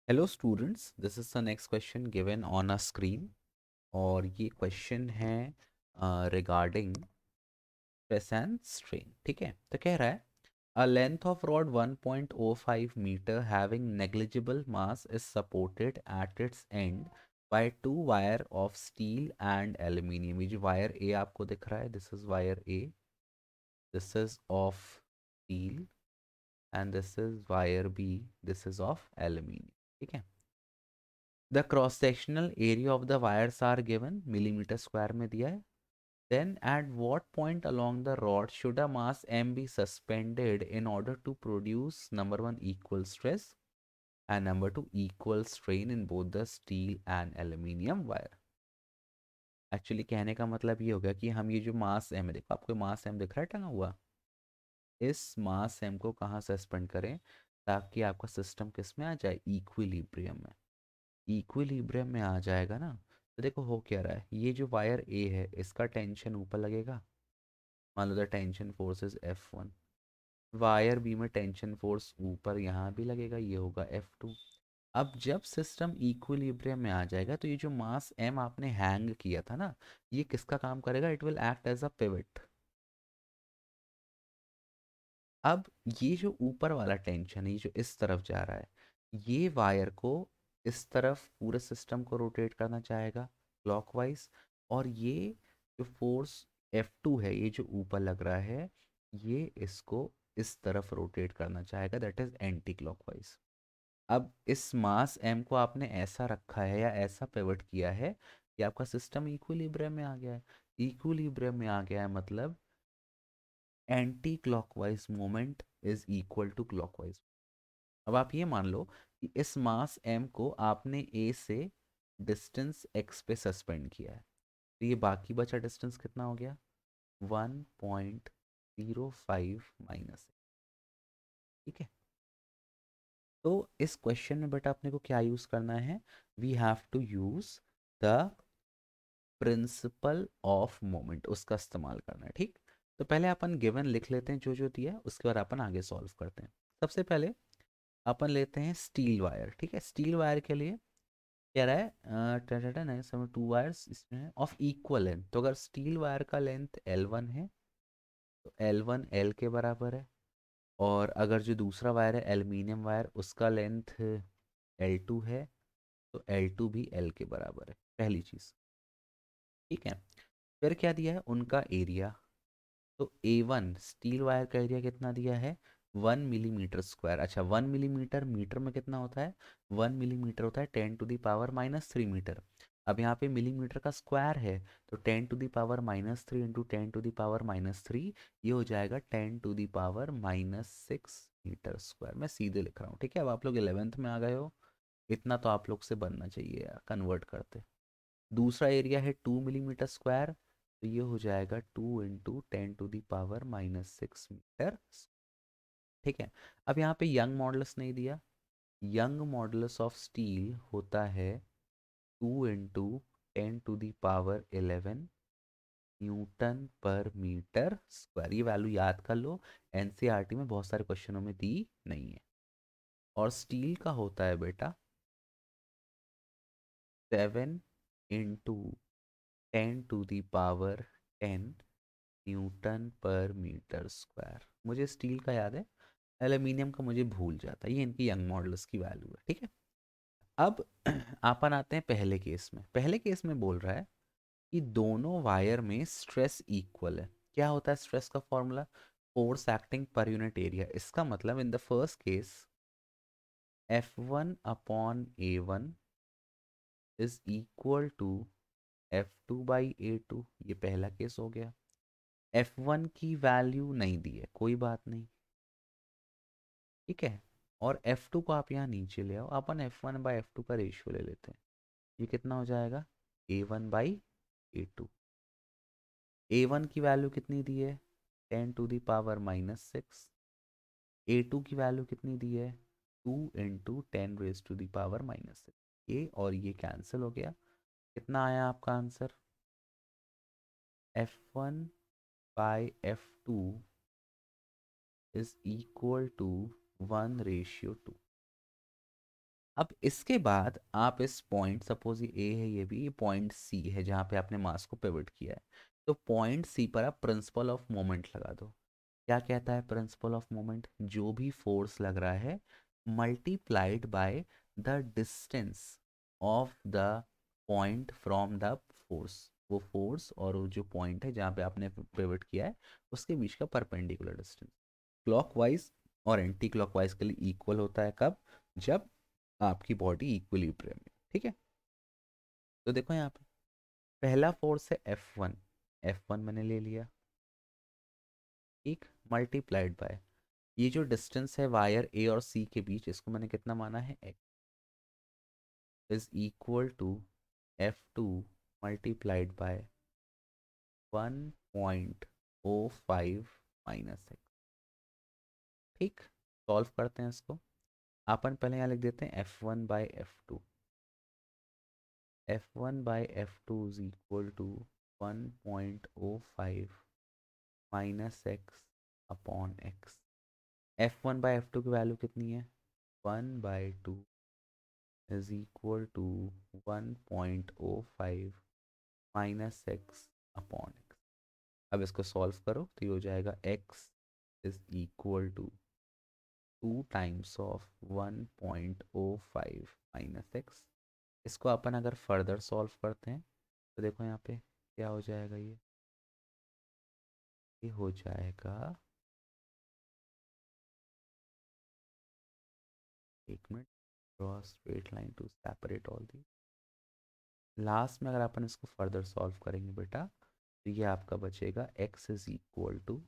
Hello students, this is the next question given on a screen और ये question है regarding stress and strain. ठीक है, तो कह रहा है a length of rod 1.05 meter having negligible mass is supported at its end by two wire of steel and aluminium। ये जो वायर A आपको दिख रहा है, this is wire A, this is of steel and this is wire B, this is of aluminium। ठीक है, the cross sectional area of the wires are given millimetre square में दिया है। Then at what point along the rod should a mass m be suspended in order to produce number one equal stress and number two equal strain in both the steel and aluminium wire. Actually कहने का मतलब ये हो गया कि हम ये जो मास m है, देखो आपको मास m दिख रहा है टंगा हुआ, इस मास m को कहाँ सस्पेंड करें ताकि आपका सिस्टम किस में आ जाए, इक्विलिब्रियम में। इक्विलिब्रियम में आ जाएगा ना, तो देखो हो क्या रहा है, ये जो वायर ए है इसका टेंशन ऊपर लगेगा, मान लो the tension force is F1। Wire B में टेंशन फोर्स ऊपर यहाँ भी लगेगा, ये होगा F2। अब जब सिस्टम इक्विलिब्रियम में आ जाएगा तो ये जो मास m आपने हैंग किया था ना, ये किसका काम करेगा, it will act as a pivot. अब ये जो ऊपर वाला टेंशन है, ये जो इस तरफ जा रहा है, ये वायर को इस तरफ पूरे सिस्टम को रोटेट करना चाहेगा क्लॉकवाइज, और ये जो फोर्स F2 है, ये जो ऊपर लग रहा है, ये इसको इस तरफ रोटेट करना चाहेगा, दैट इज एंटी क्लॉकवाइज। अब इस मास m को आपने ऐसा रखा है या ऐसा पिवट किया है कि आपका सिस्टम इक्विलिब्रियम में आ गया है। इक्विलिब्रियम में आ गया है मतलब anticlockwise moment is equal to clockwise. अब आप ये मान लो कि इस मास m को आपने a से डिस्टेंस x पे सस्पेंड किया है, तो ये बाकी बचा डिस्टेंस कितना हो गया, 1.05 माइनस। ठीक है, तो इस क्वेश्चन में बेटा अपने को क्या यूज करना है, we have to use the principle of moment, उसका इस्तेमाल करना है। ठीक, तो पहले अपन गिवन लिख लेते हैं जो जो दिया है, उसके बाद अपन आगे सॉल्व करते हैं। सबसे पहले अपन लेते हैं स्टील वायर। ठीक है, स्टील वायर के लिए कह रहा है समय टू वायर्स इसमें ऑफ इक्वल लेंथ, तो अगर स्टील वायर का लेंथ L1 है तो L1 L के बराबर है, और अगर जो दूसरा वायर है एल्यूमिनियम वायर, उसका लेंथ L2 है तो L2 भी L के बराबर है, पहली चीज़। ठीक है, फिर क्या दिया है, उनका एरिया। तो A1 स्टील वायर का एरिया कितना दिया है, 1 मिलीमीटर स्क्वायर। अच्छा, 1 मिलीमीटर मीटर में कितना होता है, 1 मिलीमीटर होता है 10⁻³ मीटर। अब यहाँ पे मिलीमीटर का स्क्वायर है, तो 10⁻³ इंटू 10⁻³ ये हो जाएगा 10⁻⁻6 मीटर स्क्वायर। मैं सीधे लिख रहा हूँ, ठीक है। अब आप लोग 11th में आ गए हो, इतना तो आप लोग से बनना चाहिए यार, कन्वर्ट करते। दूसरा एरिया है 2 मिलीमीटर स्क्वायर, तो ये हो जाएगा 2 इंटू 10⁻⁻6 मीटर। ठीक है, अब यहाँ पे यंग मॉडुलस नहीं दिया, यंग मॉडुलस ऑफ स्टील होता है 2 इंटू 10⁻11 न्यूटन पर मीटर स्क्वायर। ये वैल्यू याद कर लो, एनसीईआरटी में बहुत सारे क्वेश्चनों में दी नहीं है। और स्टील का होता है बेटा 7 इंटू 10⁻10 न्यूटन पर मीटर स्क्वायर। मुझे स्टील का याद है, एल्यूमिनियम का मुझे भूल जाता है, ये इनकी यंग मॉडल्स की वैल्यू है। ठीक है, अब अपन आते हैं पहले केस में। पहले केस में बोल रहा है कि दोनों वायर में स्ट्रेस इक्वल है। क्या होता है स्ट्रेस का formula, force acting per unit area. इसका मतलब in the first case F1/A1 is equal to F2/A2। ये पहला केस हो गया। F1 की वैल्यू नहीं दी है, कोई बात नहीं, ठीक है। और F2 को आप यहाँ नीचे ले आओ, अपन F1/F2 का रेशियो ले लेते हैं। ये कितना हो जाएगा, A1/A2। A1 की वैल्यू कितनी दी है, 10⁻⁻6। A2 की वैल्यू कितनी दी है, 2 इंटू 10⁻⁻6। ये और ये कैंसिल हो गया, कितना आया आपका answer, F1/F2 is equal to 1:2। अब इसके बाद आप इस पॉइंट, सपोज ये ए है, ये भी, ये पॉइंट सी है जहाँ पे आपने मास को पिवट किया है, तो पॉइंट सी पर आप प्रिंसिपल ऑफ मोमेंट लगा दो। क्या कहता है प्रिंसिपल ऑफ मोमेंट? जो भी फोर्स लग रहा है multiplied by the distance of the point from the force, वो फोर्स और वो जो पॉइंट है जहाँ पे आपने पिवट किया है उसके बीच का परपेंडिकुलर डिस्टेंस। क्लॉकवाइज और एंटी क्लॉकवाइज के लिए इक्वल होता है कब? जब आपकी बॉडी इक्विलिब्रियम में, ठीक है। तो देखो यहाँ पे पहला फोर्स है F1, F1 मैंने ले लिया, ठीक, मल्टीप्लाइड बाय ये जो डिस्टेंस है वायर ए और सी के बीच, इसको मैंने कितना माना है, x is equal to F2 multiplied by 1.05 minus x, ठीक। सॉल्व करते हैं इसको। अपन पहले यहाँ लिख देते हैं F1 by F2, F1 by F2 is equal to 1.05 minus x upon x. F1 by F2 की वैल्यू कितनी है, 1/2 is equal to 1.05 minus x upon x. अब इसको सॉल्व करो तो ये हो जाएगा x is equal to 2 times of 1.05 minus x. इसको अपन अगर फर्दर सॉल्व करते हैं तो देखो यहाँ पे क्या हो जाएगा, ये हो जाएगा, एक minute, draw straight line to separate all the. Last में अगर अपन इसको फर्दर सॉल्व करेंगे बेटा तो ये आपका बचेगा x इज इक्वल टू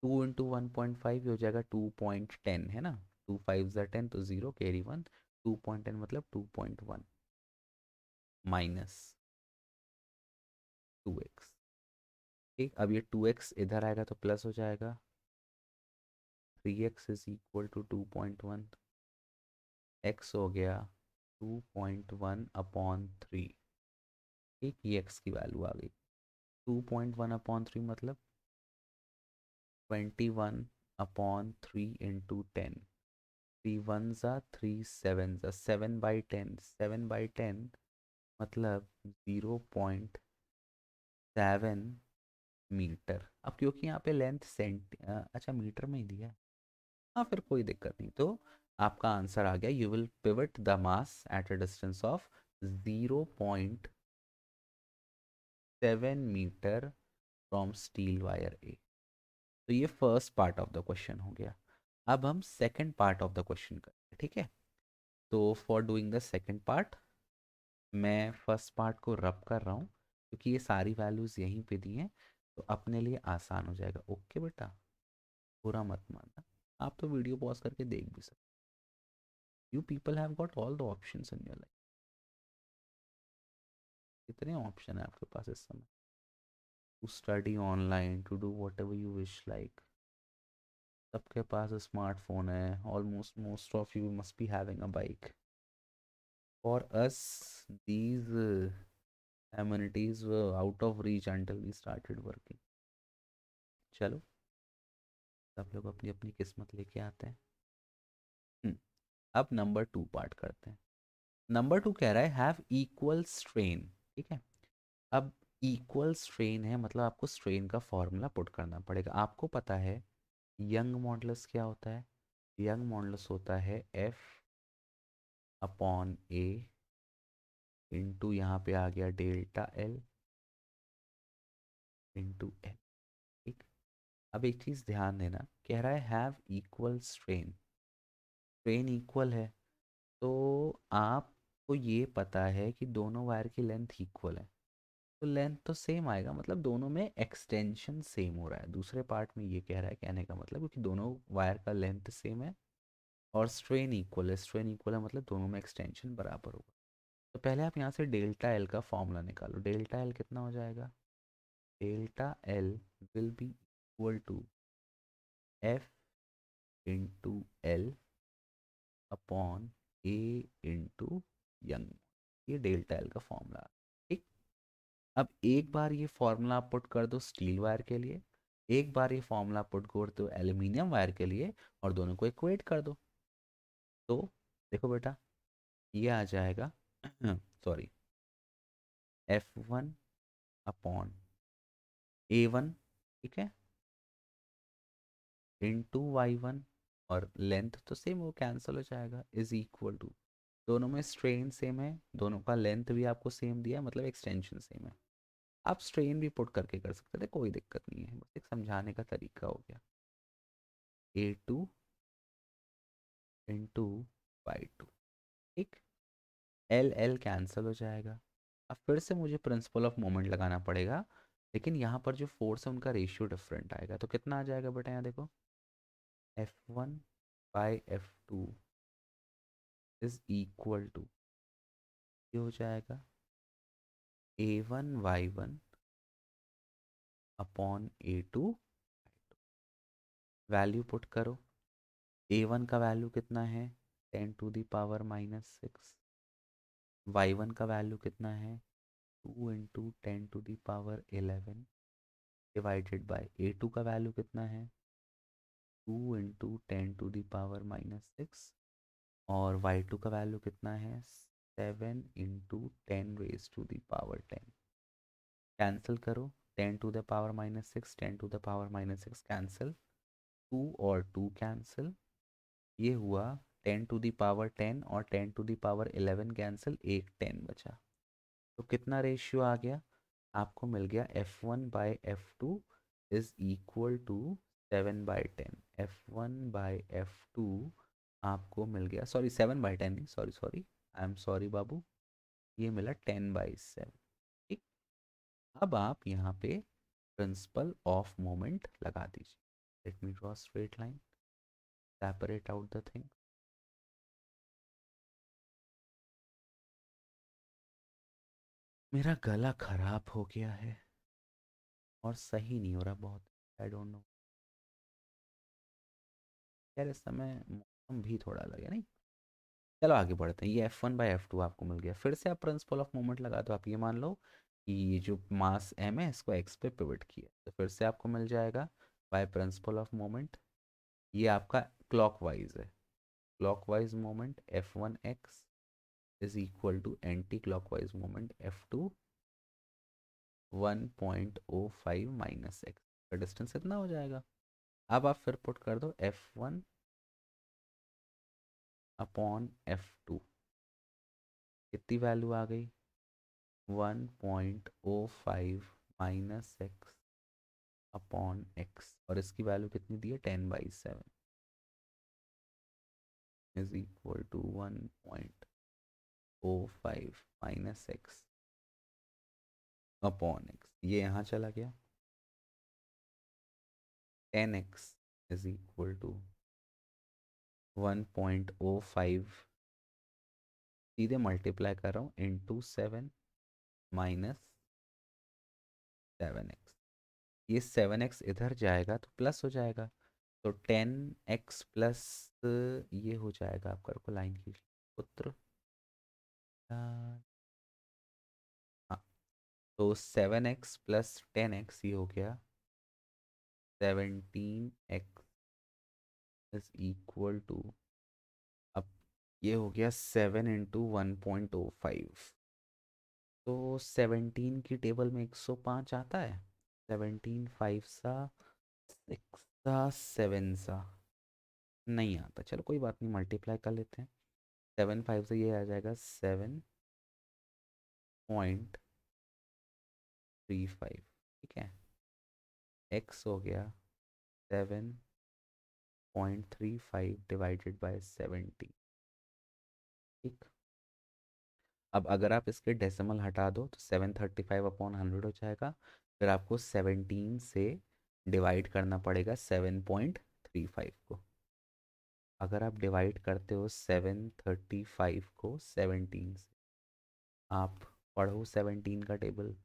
2 × 1.5 हो जाएगा 2.10, है ना, 2 5 × 10 तो 0 कैरी 1, 2.10 मतलब 2.1 माइनस 2x, ठीक। अब ये 2x इधर आएगा तो प्लस हो जाएगा, 3x is equal to 2.1, x हो गया 2.1 अपॉन 3, ठीक, ये x की वैल्यू आ गई। 2.1 अपॉन 3 मतलब 21/3 इंटू 10, 3 1 ज़ा 3 7 ज़ा 7/10, 7/10 मतलब 0.7 मीटर। अब क्योंकि यहाँ पे लेंथ अच्छा मीटर में ही दिया है, हाँ फिर कोई दिक्कत नहीं। तो आपका आंसर आ गया, you will pivot the mass at a distance of 0.7 metre from steel wire A. तो ये first part of the question हो गया। अब हम second part of the question करते हैं, ठीक है। तो for doing the second part मैं फर्स्ट पार्ट को रब कर रहा हूँ क्योंकि ये सारी वैल्यूज़ यहीं पे दी हैं, तो अपने लिए आसान हो जाएगा। ओके बेटा, बुरा मत मानना, आप तो वीडियो पॉज करके देख भी सकते। You people have got all the options in your life. कितने ऑप्शन है आपके पास इस समय, to study online, to do whatever you wish like. सबके पास स्मार्टफोन है, almost most of you must be having a bike. For us these amenities were out of reach until we started working. चलो, सब लोग अपनी अपनी किस्मत लेके आते हैं। अब नंबर 2 पार्ट करते हैं। नंबर 2 कह रहा है हैव इक्वल स्ट्रेन, ठीक है। अब इक्वल स्ट्रेन है मतलब आपको स्ट्रेन का फॉर्मूला पुट करना पड़ेगा। आपको पता है यंग मॉडुलस क्या होता है? यंग मॉडुलस होता है F अपॉन ए इंटू यहाँ पे आ गया डेल्टा एल इंटू एल, ठीक। अब एक चीज़ ध्यान देना, कह रहा है have equal strain, strain equal है तो आपको ये पता है कि दोनों वायर की लेंथ इक्वल है, तो लेंथ तो सेम आएगा, मतलब दोनों में एक्सटेंशन सेम हो रहा है। दूसरे पार्ट में ये कह रहा है, कहने का मतलब क्योंकि दोनों वायर का लेंथ सेम है और स्ट्रेन इक्वल है, स्ट्रेन इक्वल है मतलब दोनों में एक्सटेंशन बराबर होगा। तो पहले आप यहाँ से डेल्टा एल का फॉर्मूला निकालो। डेल्टा एल कितना हो जाएगा? Delta L will be equal to F into L upon A into Young, ये डेल्टा एल का फॉर्मूला, ठीक। अब एक बार ये फॉर्मूला आप पुट कर दो स्टील वायर के लिए, एक बार ये फॉर्मूला पुट कर दो एल्यूमिनियम वायर के लिए और दोनों को इक्वेट कर दो। तो देखो बेटा, ये आ जाएगा सॉरी, F1 अपॉन A1, ठीक है, इंटू Y1, और लेंथ तो सेम, वो कैंसिल हो जाएगा, इज इक्वल टू, दोनों में स्ट्रेन सेम है, दोनों का लेंथ भी आपको सेम दिया है, मतलब एक्सटेंशन सेम है। आप स्ट्रेन भी पुट करके कर सकते थे, कोई दिक्कत नहीं है, बस एक समझाने का तरीका हो गया। A2 इंटू Y2, ठीक, एल एल कैंसिल हो जाएगा। अब फिर से मुझे प्रिंसिपल ऑफ मोमेंट लगाना पड़ेगा, लेकिन यहाँ पर जो फोर्स है उनका रेशियो डिफरेंट आएगा, तो कितना आ जाएगा बेटा, यहाँ देखो, F1/F2 इज इक्वल टू, ये हो जाएगा A1/Y1 upon A2। Value put करो, A1 का वैल्यू कितना है, 10⁻⁻⁻6, Y1 का वैल्यू कितना है, 2 × 10⁻11 डिवाइडेड बाय A2 का वैल्यू कितना है, 2 × 10⁻⁻6, और Y2 का वैल्यू कितना है, 7 × 10⁻10। कैंसिल करो, 10⁻⁻6, 10⁻⁻6 कैंसिल, 2 और 2 कैंसिल, ये हुआ 10⁻10 और 10⁻11 कैंसिल, एक 10 बचा। तो कितना रेशियो आ गया, आपको मिल गया F1/F2 is equal to 7/10। F1/F2 आपको मिल गया, सॉरी 7/10 नहीं, sorry sorry, I am sorry बाबू, ये मिला 10/7, ठीक। अब आप यहाँ पे प्रिंसिपल ऑफ मोमेंट लगा दीजिए। Let me draw straight line, separate out the thing. मेरा गला खराब हो गया है और सही नहीं हो रहा बहुत, आई डोंट नो, यार इस समय मौसम भी थोड़ा अलग है नहीं। चलो आगे बढ़ते हैं, ये F1/F2 आपको मिल गया, फिर से आप प्रिंसिपल ऑफ मोमेंट लगा दो, आप ये मान लो कि ये जो मास M है इसको x पे पिवट किया, तो फिर से आपको मिल जाएगा बाय प्रिंसिपल ऑफ मोमेंट, ये आपका क्लॉकवाइज है, clockwise moment F1x is equal to anticlockwise moment F2 1.05 minus x, का डिस्टेंस इतना हो जाएगा। अब आप फिर पुट कर दो F1 अपॉन F2, कितनी वैल्यू आ गई, 1.05 माइनस एक्स अपॉन एक्स, और इसकी वैल्यू कितनी दी है, 10/7 is equal to 1.05 minus x upon x, ये यहाँ चला गया, 10x इज इक्वल टू 1.05, सीधे मल्टीप्लाई कर रहा हूँ, इंटू 7 माइनस 7x, ये 7x इधर जाएगा तो प्लस हो जाएगा, तो 10x प्लस, ये हो जाएगा आपका, को लाइन खींच पुत्र, हाँ, तो 7x प्लस 10x ये हो गया 17x इज इक्वल टू, अब ये हो गया 7 × 1.05, तो 17 की टेबल में 105 आता है, 17 5 सा 6 सा 7 सा नहीं आता, चलो कोई बात नहीं, मल्टीप्लाई कर लेते हैं, 7 5 से ये आ जाएगा 7.35, ठीक है, x हो गया 7.35 डिवाइडेड बाय 70, ठीक। अब अगर आप इसके डेसिमल हटा दो तो 735/100 हो जाएगा, फिर आपको 17 से डिवाइड करना पड़ेगा 7.35 को, अगर आप डिवाइड करते हो 735 को 17 से, आप पढ़ो 17 का टेबल,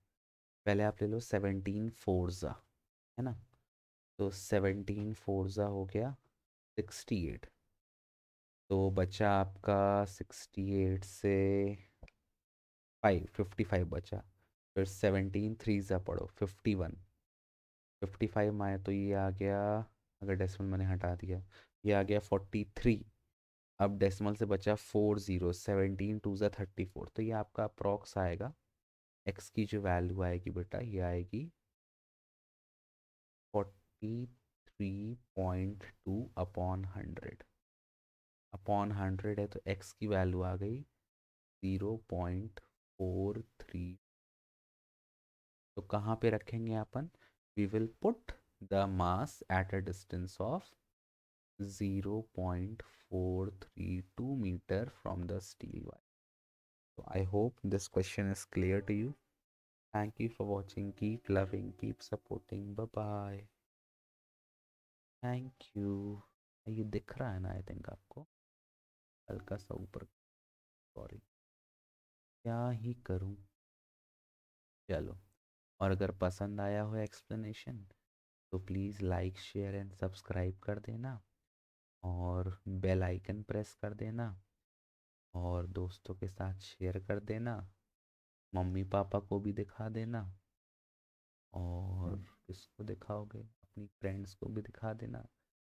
पहले आप ले लो 17 फोर्जा, है ना, तो 17 फोर्जा हो गया 68, तो बचा आपका 68 से 55 बचा, फिर 17 3 पढ़ो 51, 55 में आए तो ये आ गया, अगर डेसिमल मैंने हटा दिया, ये आ गया 43, अब डेसिमल से बचा 4 जीरो, 17 टू ज़ा 34, तो ये आपका अप्रॉक्स आएगा। एक्स की जो वैल्यू आएगी बेटा ये आएगी 43.2 अपॉन 100। अपॉन 100 है तो एक्स की वैल्यू आ गई 0.43। तो कहाँ पे रखेंगे अपन? We will put the mass at a distance of 0.432 meter from the steel wire. So I hope this question is clear to you. Thank you for watching. Keep loving, keep supporting. Bye bye. Thank you. ये दिख रहा है ना? I think आपको हल्का सा ऊपर। Sorry, क्या ही करूं। चलो, और अगर पसंद आया हो एक्सप्लेनेशन तो please like share and subscribe कर देना, और बेल आइकन प्रेस कर देना, और दोस्तों के साथ शेयर कर देना, मम्मी पापा को भी दिखा देना, और किसको दिखाओगे? अपनी फ्रेंड्स को भी दिखा देना,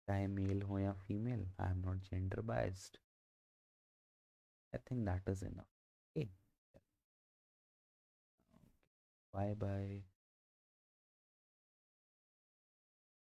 चाहे मेल हो या female. I am not gender biased. I think that is enough. Okay, bye bye.